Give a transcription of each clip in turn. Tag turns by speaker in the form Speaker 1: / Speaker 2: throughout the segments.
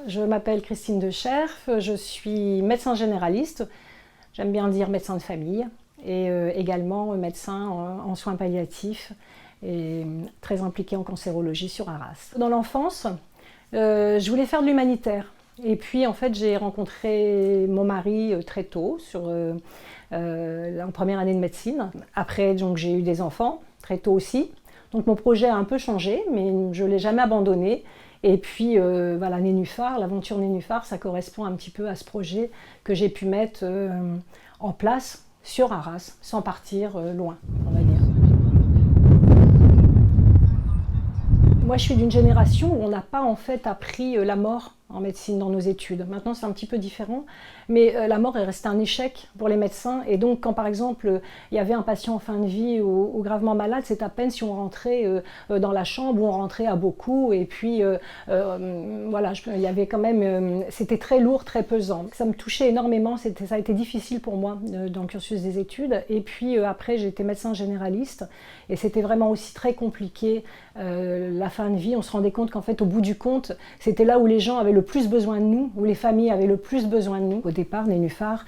Speaker 1: Je m'appelle Christine Decherff, je suis médecin généraliste, j'aime bien dire médecin de famille, et également médecin en soins palliatifs et très impliquée en cancérologie sur Arras. Dans l'enfance, je voulais faire de l'humanitaire. Et puis en fait j'ai rencontré mon mari très tôt, en première année de médecine. Après donc, j'ai eu des enfants, très tôt aussi. Donc mon projet a un peu changé, mais je ne l'ai jamais abandonné. Et puis voilà, Nénuphar, l'aventure Nénuphar, ça correspond un petit peu à ce projet que j'ai pu mettre en place sur Arras, sans partir loin, on va dire. Moi, je suis d'une génération où on n'a pas en fait appris la mort en médecine dans nos études. Maintenant, c'est un petit peu différent, mais la mort est restée un échec pour les médecins. Et donc, quand par exemple, il y avait un patient en fin de vie ou gravement malade, c'est à peine si on rentrait dans la chambre ou on rentrait à beaucoup. Et puis, voilà, il y avait quand même, c'était très lourd, très pesant. Ça me touchait énormément, ça a été difficile pour moi dans le cursus des études. Et puis après, j'ai été médecin généraliste et c'était vraiment aussi très compliqué. La fin de vie, on se rendait compte qu'en fait, au bout du compte, c'était là où les gens avaient le plus besoin de nous, où les familles avaient le plus besoin de nous. Au départ, Nénuphar,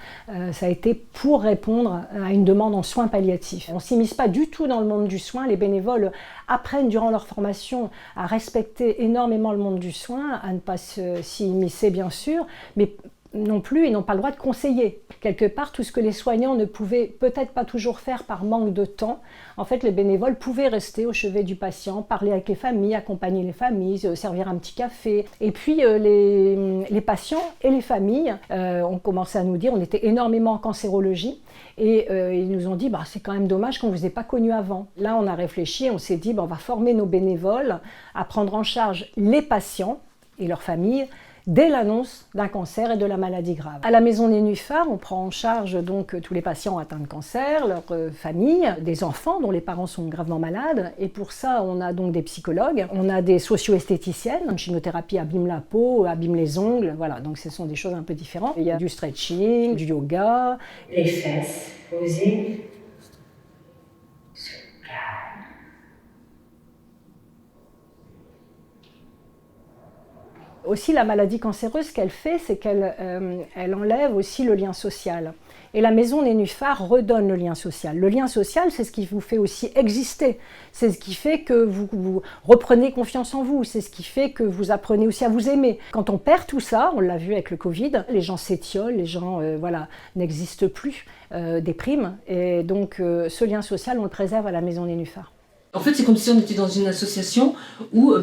Speaker 1: ça a été pour répondre à une demande en soins palliatifs. On ne s'immisce pas du tout dans le monde du soin. Les bénévoles apprennent durant leur formation à respecter énormément le monde du soin, à ne pas s'y immiscer bien sûr, mais non plus, ils n'ont pas le droit de conseiller. Quelque part, tout ce que les soignants ne pouvaient peut-être pas toujours faire par manque de temps, en fait, les bénévoles pouvaient rester au chevet du patient, parler avec les familles, accompagner les familles, servir un petit café. Et puis, les patients et les familles ont commencé à nous dire, on était énormément en cancérologie, et ils nous ont dit, bah, c'est quand même dommage qu'on ne vous ait pas connus avant. Là, on a réfléchi, on s'est dit, bah, on va former nos bénévoles à prendre en charge les patients et leurs familles, dès l'annonce d'un cancer et de la maladie grave. À la maison Nénuphar, on prend en charge donc tous les patients atteints de cancer, leurs familles, des enfants dont les parents sont gravement malades. Et pour ça, on a donc des psychologues, on a des socio-esthéticiennes. Une chimiothérapie abîme la peau, abîme les ongles, voilà, donc ce sont des choses un peu différentes. Il y a du stretching, du yoga.
Speaker 2: Les fesses posées.
Speaker 1: Aussi, la maladie cancéreuse, ce qu'elle fait, c'est qu'elle enlève aussi le lien social. Et la maison Nénuphar redonne le lien social. Le lien social, c'est ce qui vous fait aussi exister. C'est ce qui fait que vous reprenez confiance en vous. C'est ce qui fait que vous apprenez aussi à vous aimer. Quand on perd tout ça, on l'a vu avec le Covid, les gens s'étiolent, les gens voilà, n'existent plus, dépriment. Et donc, ce lien social, on le préserve à la maison Nénuphar.
Speaker 3: En fait, c'est comme si on était dans une association où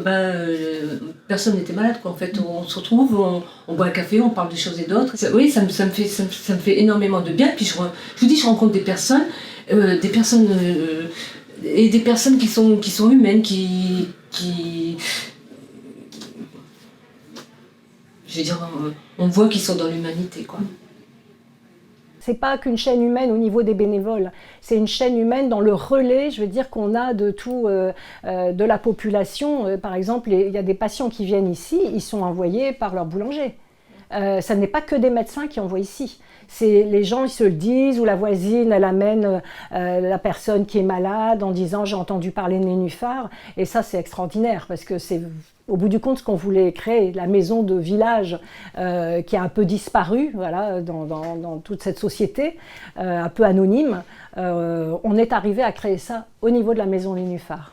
Speaker 3: personne n'était malade, quoi. En fait, on se retrouve, on boit un café, on parle de choses et d'autres. Oui, ça me fait énormément de bien. Puis je vous dis, je rencontre des personnes et des personnes qui sont humaines, je veux dire, on voit qu'ils sont dans l'humanité, quoi.
Speaker 1: C'est pas qu'une chaîne humaine au niveau des bénévoles, c'est une chaîne humaine dans le relais, je veux dire, qu'on a de tout, de la population. Par exemple, il y a des patients qui viennent ici, ils sont envoyés par leur boulanger. Ça n'est pas que des médecins qui envoient ici. Les gens, ils se le disent, ou la voisine, elle amène la personne qui est malade en disant « j'ai entendu parler de Nénuphar ». Et ça, c'est extraordinaire, parce que c'est au bout du compte ce qu'on voulait créer, la maison de village qui a un peu disparu voilà, dans toute cette société, un peu anonyme. On est arrivé à créer ça au niveau de la maison Nénuphar.